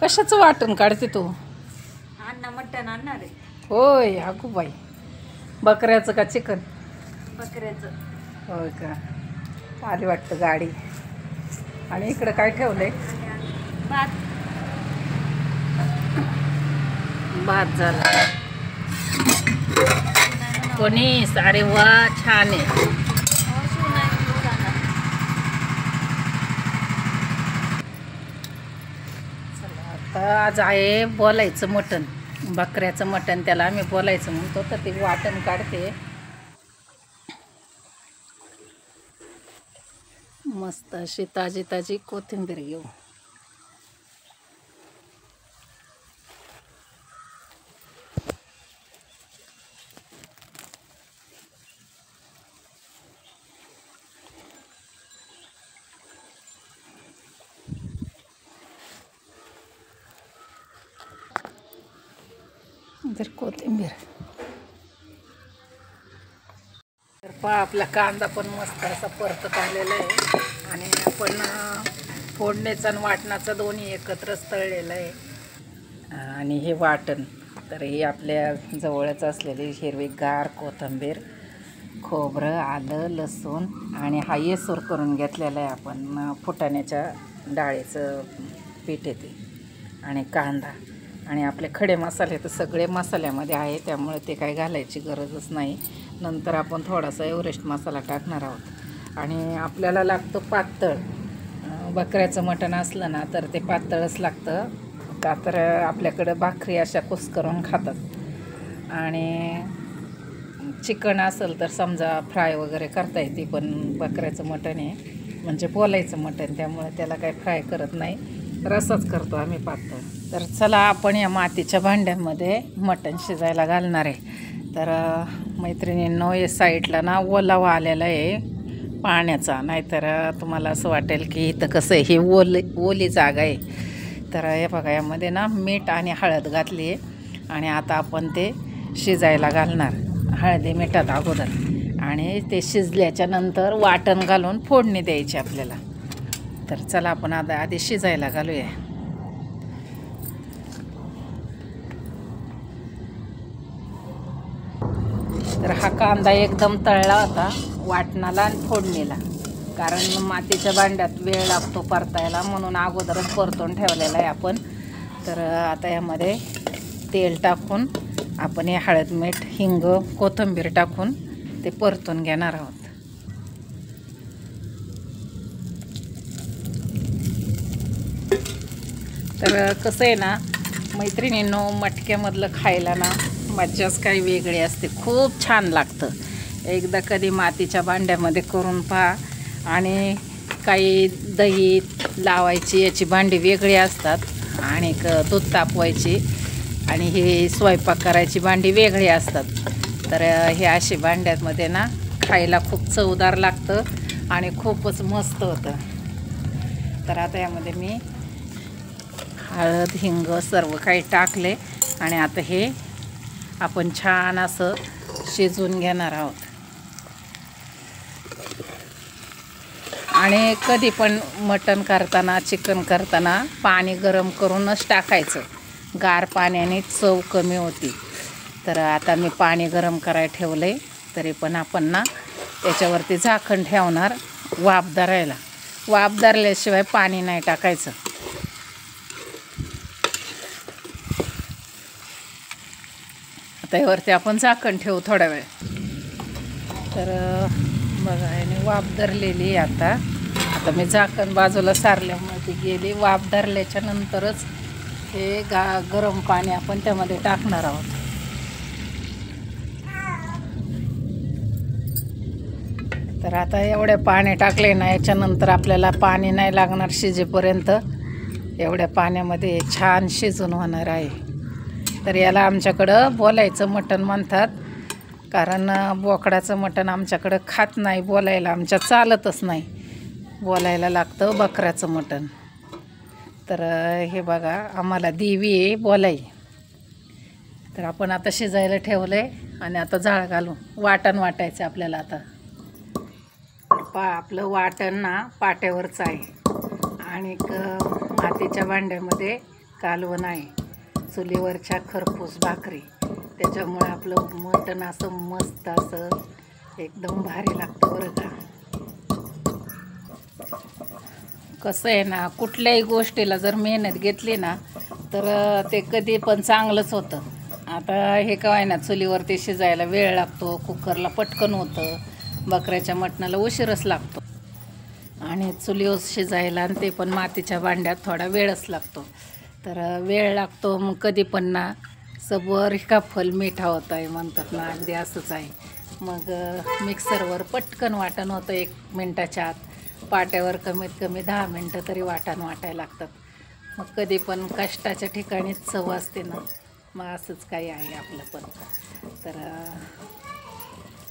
कशाचं वाटण काढते तू? अण्णा मटण आणणार आहे. होय अगो बाई, बकऱ्याचं का चिकन? बकऱ्याचं. होय का, आली वाटतं गाडी. आणि इकडं काय ठेवलंय? भात. भात झाला कोणी? अरे वा, छान आहे. आता आज आहे बोलायचं मटण, बकऱ्याचं मटण त्याला आम्ही बोलायचं म्हणतो. तर ते वाटण काढते मस्त अशी ताजी ताजी कोथिंबीर घेऊ. तर कोथिंबीर तर पहा, आपला कांदा पण मस्त असा परतत आलेला आहे. आणि आपण फोडणीचा आणि वाटणाचा दोन्ही एकत्रच तळलेला आहे. आणि हे वाटण तर हे आपल्या जवळच असलेली हिरवीगार कोथिंबीर, खोबरं, आलं, लसूण आणि हा येसूर करून घेतलेला आहे आपण. फुटाण्याच्या डाळीचं पीठ येते आणि कांदा आणि आपले खडे मसाले तर सगळे मसाल्यामध्ये आहे, त्यामुळे ते काही घालायची गरजच नाही. नंतर आपण थोडासा एव्हरेस्ट मसाला टाकणार आहोत. आणि आपल्याला लागतं पातळ. बकऱ्याचं मटण असलं ना तर ते पातळच लागतं. का तर आपल्याकडं भाकरी अशा कुस्करून खातात. आणि चिकन असेल तर समजा फ्राय वगैरे करता येते, पण बकऱ्याचं मटण आहे म्हणजे बोलायचं मटण, त्यामुळे त्याला काही फ्राय करत नाही, रसाच करतो आम्ही पातळ. तर चला, आपण या मातीच्या भांड्यामध्ये मटण शिजायला घालणार आहे. तर मैत्रिणींनो, या साईडला ना ओलावा आलेला आहे पाण्याचा, नाहीतर तुम्हाला असं वाटेल की इथं कसं आहे, ही ओली जागा आहे. तर हे बघा, यामध्ये ना मीठ आणि हळद घातली आहे आणि आता आपण ते शिजायला घालणार हळदी मिठात अगोदर. आणि ते शिजल्याच्या नंतर वाटण घालून फोडणी द्यायची आपल्याला. तर चला, आपण आता आधी शिजायला घालूया. तर हा कांदा एकदम तळला होता वाटणाला आणि फोडणीला, कारण मातीच्या भांड्यात वेळ लागतो परतायला, म्हणून अगोदरच परतून ठेवलेला आहे आपण. तर आता यामध्ये तेल टाकून आपण हे हळद, मीठ, हिंग, कोथिंबीर टाकून ते परतून घेणार आहोत. तर कसं आहे ना मैत्रिणींनो, मटक्यामधलं खायला ना मज्जाच काही वेगळी असते, खूप छान लागतं. एकदा कधी मातीच्या भांड्यामध्ये करून पहा. आणि काही दही लावायची याची भांडी वेगळी असतात, आणि दूध तापवायची आणि हे स्वयंपाक करायची भांडी वेगळी असतात. तर हे अशी भांड्यामध्ये ना खायला खूप चवदार लागतं आणि खूपच मस्त होतं. तर आता यामध्ये मी हळद, हिंग सर्व काही टाकले आणि आता हे आपण छान असं शिजवून घेणार आहोत. आणि कधी पण मटण करताना, चिकन करताना पाणी गरम करूनच टाकायचं, गार पाण्याने चव कमी होती. तर आता मी पाणी गरम करायला ठेवलं आहे, तरी पण आपण ना त्याच्यावरती झाकण ठेवणार वाफ धरायला. वाफ धरल्याशिवाय पाणी नाही टाकायचं. आता यावरती आपण झाकण ठेवू थोडा वेळ. तर बघा, याने वाफ धरलेली आहे. आता मी झाकण बाजूला सारल्यामुळे ती गेली. वाफ धरल्याच्या नंतरच हे गरम पाणी आपण त्यामध्ये टाकणार आहोत. तर आता एवढे पाणी टाकले ना, याच्यानंतर आपल्याला पाणी नाही लागणार शिजेपर्यंत. एवढ्या पाण्यामध्ये छान शिजून होणार आहे. तर याला आमच्याकडं बोलायचं मटण म्हणतात, कारण बोकडाचं मटण आमच्याकडं खात नाही, बोलायला आमच्या चालतच नाही, बोलायला लागतं बकऱ्याचं मटण. तर हे बघा, आम्हाला देवी आहे बोलाई. तर आपण आता शिजायला ठेवलं आहे आणि आता जाळ घालू वाटण वाटायचं आपल्याला. आता आपलं वाटण ना पाट्यावरचं आहे आणि मातीच्या भांड्यामध्ये कालवण आहे, चुलीवरच्या खरपूस भाकरी, त्याच्यामुळे आपलं मटण असं मस्त असं एकदम भारी लागतं बरं का. कसं आहे ना, कुठल्याही गोष्टीला जर मेहनत घेतली ना तर ते कधी पण चांगलंच होतं. आता हे काय ना, चुलीवरती शिजायला वेळ लागतो, कुकरला पटकन होतं, बकऱ्याच्या मटणाला उशीरच लागतो आणि चुलीवर शिजायला आणि ते पण मातीच्या भांड्यात थोडा वेळच लागतो. तर वेळ लागतो मग कधी पण ना, सबर का फल मिठा होत आहे म्हणतात ना, अगदी असंच आहे. मग मिक्सरवर पटकन वाटण होतं 1 मिनटाच्या आत, पाट्यावर कमीत कमी 10 मिनटं तरी वाटण वाटायला लागतात. मग कधी पण कष्टाच्या ठिकाणीच चव असते ना, मग असंच काही आहे आपलं पण. तर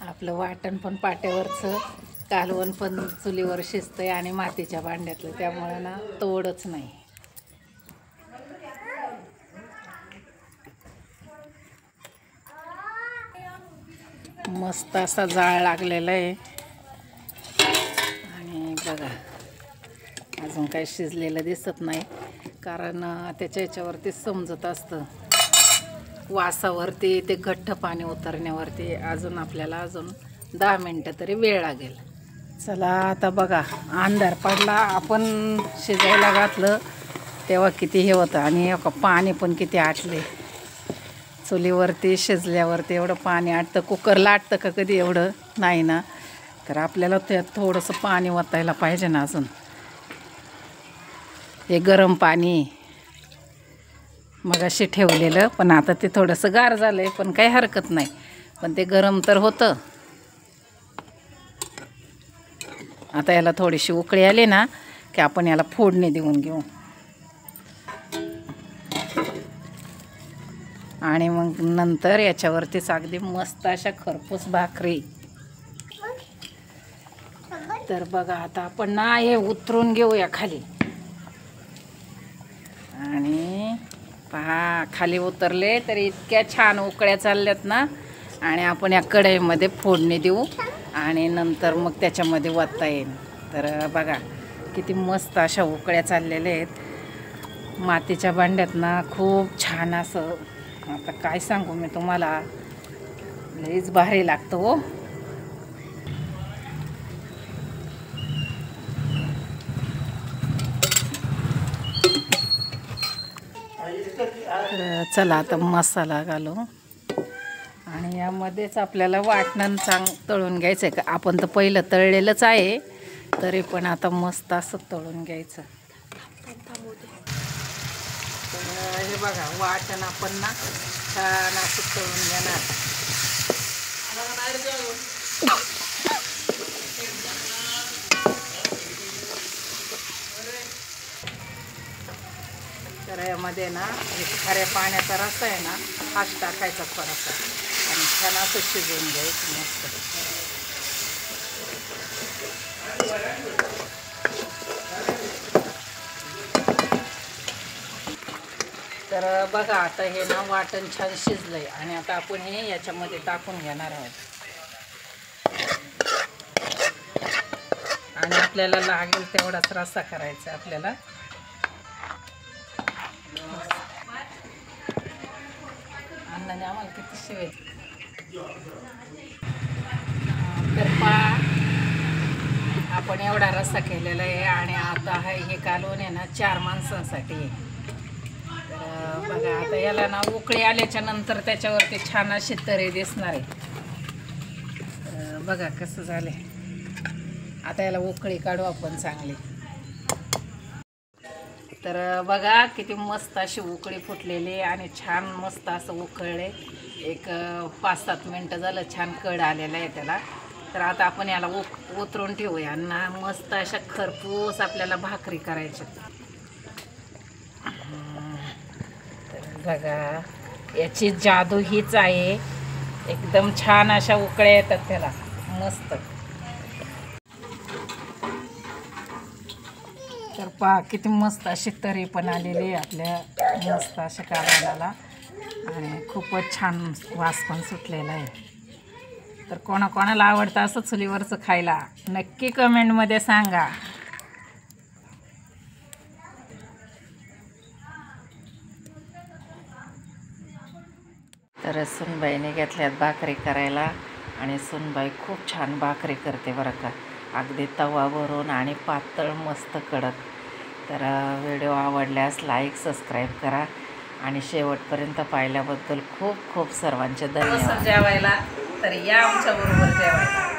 आपलं वाटण पण पाट्यावरचं, कालवण पण चुलीवर शिजतं आहे आणि मातीच्या भांड्यातलं, त्यामुळं ना तोडच नाही. मस्त असा जाळ लागलेला आहे आणि बघा अजून काही शिजलेलं दिसत नाही, कारण त्याच्या ह्याच्यावरती समजत असतं, वासावरती ते घट्ट पाणी उतरण्यावरती अजून आपल्याला अजून 10 मिनटं तरी वेळ लागेल. चला आता बघा अंधार पडला, आपण शिजायला घातलं तेव्हा किती हे होतं आणि पाणी पण किती आटले. चुलीवरती शिजल्यावरती एवढं पाणी आटतं, कुकरला आटतं का कधी एवढं नाही ना, तर आपल्याला त्यात थोडंसं पाणी ओतायला पाहिजे ना अजून. हे गरम पाणी मगाशी ठेवलेलं, पण आता ते थोडंसं गार झालं आहे, पण काही हरकत नाही, पण ते गरम तर होतं. आता याला थोडीशी उकळी आली ना की आपण याला फोडणी देऊन घेऊ आणि मग नंतर याच्यावरतीच अगदी मस्त अशा खरपूस भाकरी. तर बघा आता आपण ना हे उतरून घेऊया खाली आणि पहा खाली उतरले तरी इतक्या छान उकळ्या चालल्यात ना, आणि आपण या कढईमध्ये फोडणी देऊ आणि नंतर मग त्याच्यामध्ये वतता येईल. तर बघा किती मस्त अशा उकळ्या चाललेल्या आहेत मातीच्या भांड्यात ना, खूप छान असं. आता काय सांगू मी तुम्हाला, लईच भारी लागतं हो. तर चला आता मसाला घालू आणि यामध्येच आपल्याला वाटण तळून घ्यायचं आहे. का आपण तर पहिलं तळलेलंच आहे, तरी पण आता मस्त असं तळून घ्यायचं. तर हे बघा वाटण आपण ना छान असं तळून घेणार. तर यामध्ये ना खाऱ्या पाण्याचा रस्सा आहे ना, हाच टाकायचा थोडासा आणि छान असं शिजवून घ्यायचं मस्त. तर बघा आता हे ना वाटण छान शिजलंय आणि आता आपण हे याच्यामध्ये टाकून घेणार आहोत आणि आपल्याला लागेल तेवढाच रस्सा करायचा आपल्याला. अन्नाने आम्हाला किती शिवायचं. तर आपण एवढा रस्सा केलेला आहे आणि आता हे कालवण आहे ना 4 माणसांसाठी आहे. तर बघा आता याला ना उकळी आल्याच्या नंतर त्याच्यावरती छान अशी तरी दिसणार आहे. बघा कसं झाले. आता याला उकळी काढू आपण चांगली. तर बघा किती मस्त अशी उकळी फुटलेली आणि छान मस्त असं उकळले. एक 5-7 मिनटं झालं छान कड आलेलं आहे त्याला. तर आता आपण याला उतरून ठेवूया ना, मस्त अशा खरपूस आपल्याला भाकरी करायच्या. तर बघा याची जादू हीच आहे, एकदम छान अशा उकळ्या येतात त्याला मस्त. तर पहा किती मस्त अशी तरी पण आलेली आपल्या मस्त अशा कालवणाला आणि खूपच छान वास पण सुटलेला आहे. तर कोणाकोणाला आवडतं असं चुलीवरचं खायला नक्की कमेंटमध्ये सांगा. तर सुनबाईने घेतल्यात भाकरी करायला आणि सुनबाई खूप छान भाकरी करते बरं का, अगदी तवा भरून आणि पातळ मस्त कडक. तर व्हिडिओ आवडल्यास लाईक सबस्क्राईब करा आणि शेवटपर्यंत पाहिल्याबद्दल खूप खूप सर्वांचे धन्यवाद. जेवायला तर या आमच्याबरोबर जेवायला.